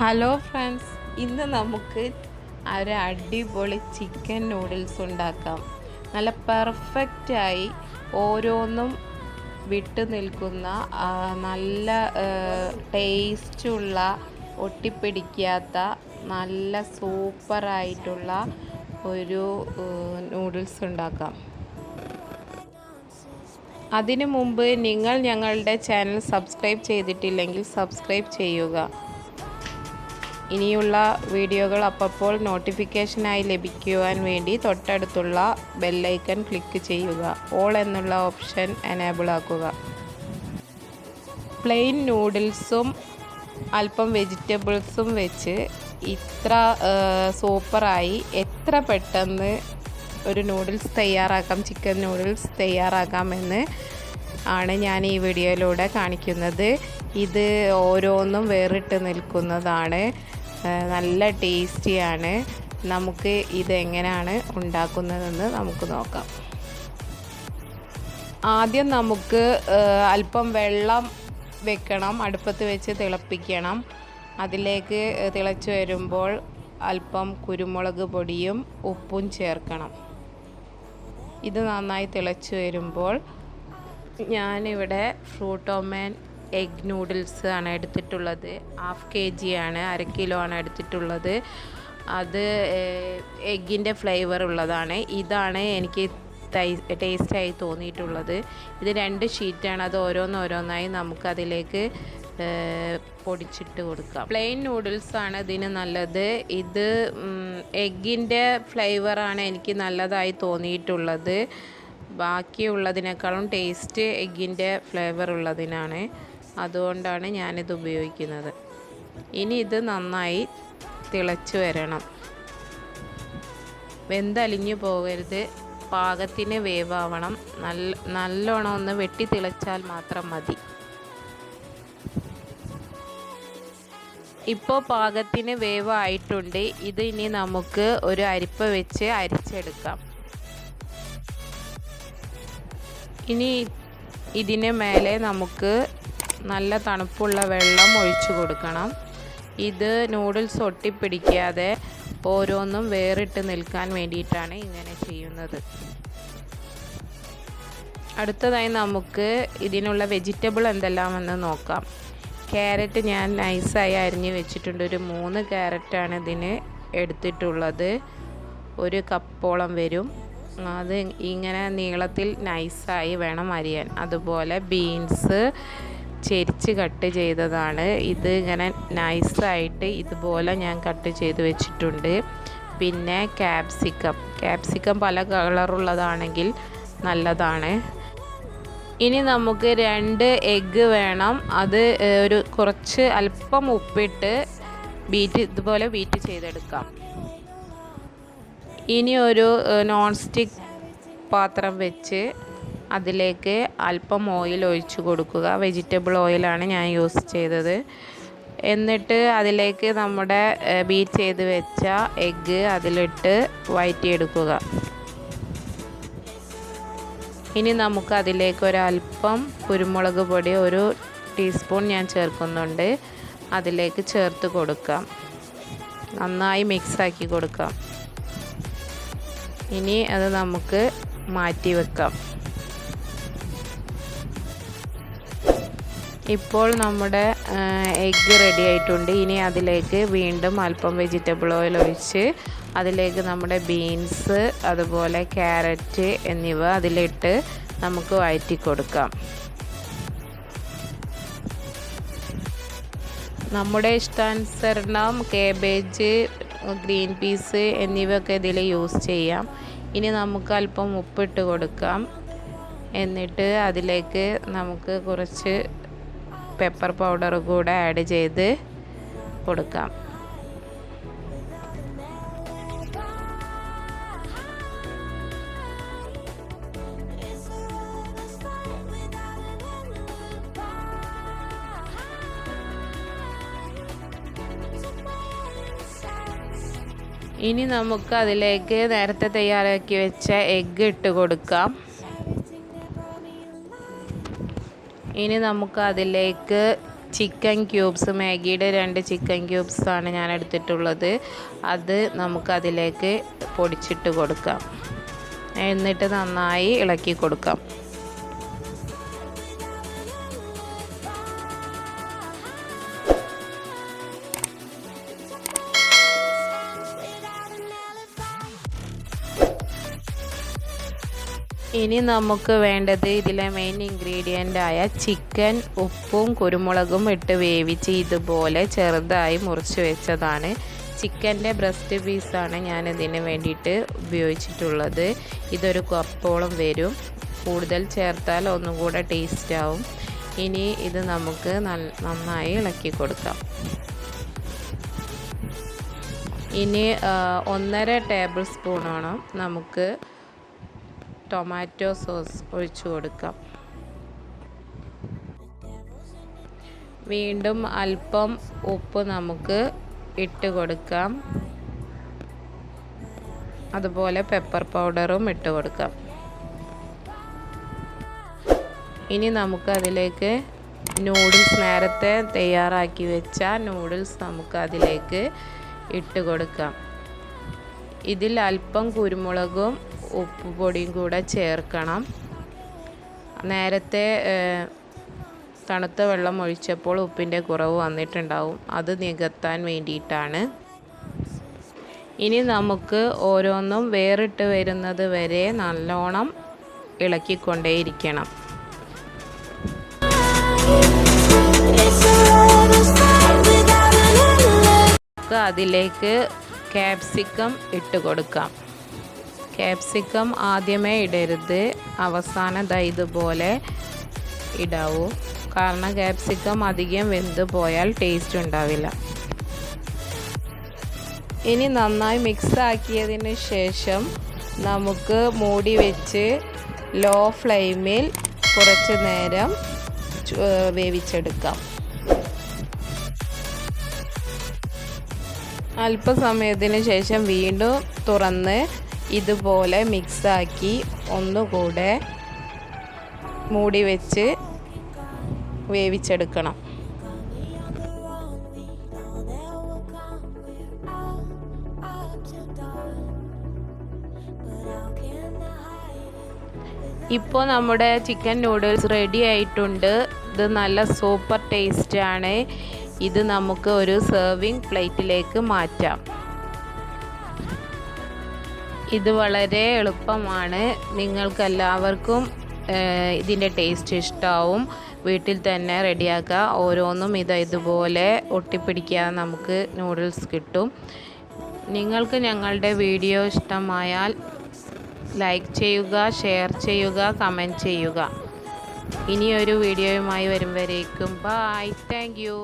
Hello friends, ഇന്ന് നമുക്ക് ഒരു അടിപൊളി ചിക്കൻ നൂഡിൽസ് ഉണ്ടാക്കാം. നല്ല പെർഫെക്റ്റായി ഓരോന്നും വിട്ടു നിൽക്കുന്ന നല്ല ടേസ്റ്റുള്ള ഒട്ടിപ്പിടിക്കാത്ത നല്ല സൂപ്പറായിട്ടുള്ള ഒരു നൂഡിൽസ് ഉണ്ടാക്കാം. അതിനു മുമ്പ് നിങ്ങൾ ഞങ്ങളുടെ ചാനൽ സബ്സ്ക്രൈബ് ചെയ്തിട്ടില്ലെങ്കിൽ സബ്സ്ക്രൈബ് ചെയ്യുക. ഇനിയുള്ള വീഡിയോകൾ അപ്പോൾ നോട്ടിഫിക്കേഷനായി ലഭിക്കുവാൻ വേണ്ടി തൊട്ടടുത്തുള്ള ബെല്ലൈക്കൺ ക്ലിക്ക് ചെയ്യുക. ഓൾ എന്നുള്ള ഓപ്ഷൻ എനേബിൾ ആക്കുക. പ്ലെയിൻ നൂഡിൽസും അല്പം വെജിറ്റബിൾസും വെച്ച് ഇത്ര സൂപ്പറായി എത്ര പെട്ടെന്ന് ഒരു നൂഡിൽസ് തയ്യാറാക്കാം, ചിക്കൻ നൂഡിൽസ് തയ്യാറാക്കാമെന്ന് ആണ് ഞാൻ ഈ വീഡിയോയിലൂടെ കാണിക്കുന്നത്. ഇത് ഓരോന്നും വേറിട്ട് നിൽക്കുന്നതാണ്, നല്ല ടേസ്റ്റിയാണ്. നമുക്ക് ഇതെങ്ങനെയാണ് ഉണ്ടാക്കുന്നതെന്ന് നമുക്ക് നോക്കാം. ആദ്യം നമുക്ക് അല്പം വെള്ളം വെക്കണം, അടുപ്പത്ത് വെച്ച് തിളപ്പിക്കണം. അതിലേക്ക് തിളച്ച് വരുമ്പോൾ അല്പം കുരുമുളക് പൊടിയും ഉപ്പും ചേർക്കണം. ഇത് നന്നായി തിളച്ച് വരുമ്പോൾ ഞാനിവിടെ ഫ്രൂട്ട് ഓമൻ എഗ് നൂഡിൽസ് ആണ് എടുത്തിട്ടുള്ളത്. 1/2 kg ആണ്, 1/2 കിലോ ആണ് എടുത്തിട്ടുള്ളത്. അത് എഗ്ഗിൻ്റെ ഫ്ലേവർ ഉള്ളതാണ്. ഇതാണ് എനിക്ക് ടേസ്റ്റായി തോന്നിയിട്ടുള്ളത്. ഇത് 2 ഷീറ്റാണ്, അത് ഓരോന്നോരോന്നായി നമുക്കതിലേക്ക് പൊടിച്ചിട്ട് കൊടുക്കാം. പ്ലെയിൻ നൂഡിൽസ് ആണ് ഇതിന് നല്ലത്. ഇത് എഗ്ഗിൻ്റെ ഫ്ലേവറാണ് എനിക്ക് നല്ലതായി തോന്നിയിട്ടുള്ളത്. ബാക്കിയുള്ളതിനേക്കാളും ടേസ്റ്റ് എഗ്ഗിൻ്റെ ഫ്ലേവർ ഉള്ളതിനാണ്, അതുകൊണ്ടാണ് ഞാനിത് ഉപയോഗിക്കുന്നത്. ഇനി ഇത് നന്നായി തിളച്ച് വരണം, വെന്തലിഞ്ഞു പോകരുത്, പാകത്തിന് വേവാവണം. നല്ലോണം ഒന്ന് വെട്ടി തിളച്ചാൽ മാത്രം മതി. ഇപ്പോൾ പാകത്തിന് വേവായിട്ടുണ്ട്. ഇത് ഇനി നമുക്ക് ഒരു അരിപ്പ വെച്ച് അരിച്ചെടുക്കാം. ഇനി ഇതിന് മേലെ നമുക്ക് നല്ല തണുപ്പുള്ള വെള്ളം ഒഴിച്ചു കൊടുക്കണം. ഇത് നൂഡിൽസ് ഒട്ടിപ്പിടിക്കാതെ ഓരോന്നും വേറിട്ട് നിൽക്കാൻ വേണ്ടിയിട്ടാണ് ഇങ്ങനെ ചെയ്യുന്നത്. അടുത്തതായി നമുക്ക് ഇതിനുള്ള വെജിറ്റബിൾ എന്തെല്ലാമെന്ന് നോക്കാം. ക്യാരറ്റ് ഞാൻ നൈസായി അരിഞ്ഞ് വെച്ചിട്ടുണ്ട്. ഒരു 3 ക്യാരറ്റാണ് ഇതിന് എടുത്തിട്ടുള്ളത്. 1 കപ്പോളം വരും. അത് ഇങ്ങനെ നീളത്തിൽ നൈസായി വേണം അരിയാൻ. അതുപോലെ ബീൻസ് ചെരിച്ച് കട്ട് ചെയ്തതാണ്. ഇത് ഇങ്ങനെ നൈസായിട്ട് ഇതുപോലെ ഞാൻ കട്ട് ചെയ്ത് വെച്ചിട്ടുണ്ട്. പിന്നെ ക്യാപ്സിക്കം പല കളറുള്ളതാണെങ്കിൽ നല്ലതാണ്. ഇനി നമുക്ക് 2 എഗ്ഗ് വേണം. അത് കുറച്ച് അല്പം ഉപ്പിട്ട് ഇതുപോലെ ബീറ്റ് ചെയ്തെടുക്കാം. ഇനി ഒരു നോൺ സ്റ്റിക്ക് പാത്രം വെച്ച് അതിലേക്ക് അല്പം ഓയിൽ ഒഴിച്ച് കൊടുക്കുക. വെജിറ്റബിൾ ഓയിലാണ് ഞാൻ യൂസ് ചെയ്തത്. എന്നിട്ട് അതിലേക്ക് നമ്മുടെ ബീറ്റ് ചെയ്ത് വെച്ച എഗ്ഗ് അതിലിട്ട് വഴറ്റിയെടുക്കുക. ഇനി നമുക്ക് അതിലേക്ക് ഒരല്പം കുരുമുളക് പൊടി 1 ടീസ്പൂൺ ഞാൻ ചേർക്കുന്നുണ്ട്. അതിലേക്ക് ചേർത്ത് കൊടുക്കാം, നന്നായി മിക്സാക്കി കൊടുക്കാം. ഇനി അത് നമുക്ക് മാറ്റി വെക്കാം. ഇപ്പോൾ നമ്മുടെ എഗ്ഗ് റെഡി ആയിട്ടുണ്ട്. ഇനി അതിലേക്ക് വീണ്ടും അല്പം വെജിറ്റബിൾ ഓയിൽ ഒഴിച്ച് അതിലേക്ക് നമ്മുടെ ബീൻസ് അതുപോലെ ക്യാരറ്റ് എന്നിവ അതിലിട്ട് നമുക്ക് വഴറ്റി കൊടുക്കാം. നമ്മുടെ ഇഷ്ടാനുസരണം കേബേജ്, ഗ്രീൻ പീസ് എന്നിവയൊക്കെ ഇതിൽ യൂസ് ചെയ്യാം. ഇനി നമുക്ക് അല്പം ഉപ്പിട്ട് കൊടുക്കാം. എന്നിട്ട് അതിലേക്ക് നമുക്ക് കുറച്ച് പെപ്പർ പൗഡർ കൂടെ ആഡ് ചെയ്ത് കൊടുക്കാം. ഇനി നമുക്ക് അതിലേക്ക് നേരത്തെ തയ്യാറാക്കി വെച്ച എഗ്ഗ് ഇട്ട് കൊടുക്കാം. ഇനി നമുക്ക് അതിലേക്ക് ചിക്കൻ ക്യൂബ്സ്, മാഗിയുടെ 2 ചിക്കൻ ക്യൂബ്സാണ് ഞാൻ എടുത്തിട്ടുള്ളത്. അത് നമുക്കതിലേക്ക് പൊടിച്ചിട്ട് കൊടുക്കാം. എന്നിട്ട് നന്നായി ഇളക്കി കൊടുക്കാം. ഇനി നമുക്ക് വേണ്ടത് ഇതിലെ മെയിൻ ഇൻഗ്രീഡിയൻ്റ് ആയ ചിക്കൻ ഉപ്പും കുരുമുളകും ഇട്ട് വേവിച്ച് ഇതുപോലെ ചെറുതായി മുറിച്ച് വെച്ചതാണ്. ചിക്കൻ്റെ ബ്രസ്റ്റ് പീസാണ് ഞാൻ ഇതിന് വേണ്ടിയിട്ട് ഉപയോഗിച്ചിട്ടുള്ളത്. ഇതൊരു കപ്പോളം വരും. കൂടുതൽ ചേർത്താൽ ഒന്നും കൂടെ ടേസ്റ്റ് ആവും. ഇനി ഇത് നമുക്ക് നന്നായി ഇളക്കി കൊടുക്കാം. ഇനി 1.5 ടേബിൾ സ്പൂണോളം നമുക്ക് ടൊമാറ്റോ സോസ് ഒഴിച്ചു കൊടുക്കാം. വീണ്ടും അല്പം ഉപ്പ് നമുക്ക് ഇട്ട് കൊടുക്കാം. അതുപോലെ പെപ്പർ പൗഡറും ഇട്ട് കൊടുക്കാം. ഇനി നമുക്ക് അതിലേക്ക് നൂഡിൽസ്, നേരത്തെ തയ്യാറാക്കി വെച്ച നൂഡിൽസ് നമുക്ക് അതിലേക്ക് ഇട്ട് കൊടുക്കാം. ഇതിൽ അല്പം കുരുമുളകും ഉപ്പുപൊടിയും കൂടെ ചേർക്കണം. നേരത്തെ തണുത്ത വെള്ളം ഒഴിച്ചപ്പോൾ ഉപ്പിൻ്റെ കുറവ് വന്നിട്ടുണ്ടാവും. അത് നികത്താൻ വേണ്ടിയിട്ടാണ്. ഇനി നമുക്ക് ഓരോന്നും വേറിട്ട് വരുന്നത് വരെ നല്ലോണം ഇളക്കിക്കൊണ്ടേയിരിക്കണം. അതിലേക്ക് ക്യാപ്സിക്കം ഇട്ട് കൊടുക്കാം. ക്യാപ്സിക്കം ആദ്യമേ ഇടരുത്, അവസാനം ഇതുപോലെ ഇടാവൂ. കാരണം ക്യാപ്സിക്കം അധികം വെന്ത് പോയാൽ ടേസ്റ്റ് ഉണ്ടാവില്ല. ഇനി നന്നായി മിക്സ് ആക്കിയതിന് ശേഷം നമുക്ക് മൂടി വെച്ച് ലോ ഫ്ലെയിമിൽ കുറച്ച് നേരം വേവിച്ചെടുക്കാം. അല്പസമയത്തിന് ശേഷം വീണ്ടും തുറന്ന് ഇതുപോലെ മിക്സാക്കി ഒന്നുകൂടെ മൂടി വെച്ച് വേവിച്ചെടുക്കണം. ഇപ്പോൾ നമ്മുടെ ചിക്കൻ നൂഡിൽസ് റെഡി ആയിട്ടുണ്ട്. ഇത് നല്ല സൂപ്പർ ടേസ്റ്റാണ്. ഇത് നമുക്ക് ഒരു സെർവിങ് പ്ലേറ്റിലേക്ക് മാറ്റാം. ഇത് വളരെ എളുപ്പമാണ്. നിങ്ങൾക്കെല്ലാവർക്കും ഇതിൻ്റെ ടേസ്റ്റ് ഇഷ്ടമാവും. വീട്ടിൽ തന്നെ റെഡിയാക്കുക. ഓരോന്നും ഇതുപോലെ ഒട്ടിപ്പിടിക്കാതെ നമുക്ക് നൂഡിൽസ് കിട്ടും. നിങ്ങൾക്ക് ഞങ്ങളുടെ വീഡിയോ ഇഷ്ടമായാൽ ലൈക്ക് ചെയ്യുക, ഷെയർ ചെയ്യുക, കമൻറ്റ് ചെയ്യുക. ഇനിയൊരു വീഡിയോയുമായി വരും വരേക്കും ബൈ. Thank you.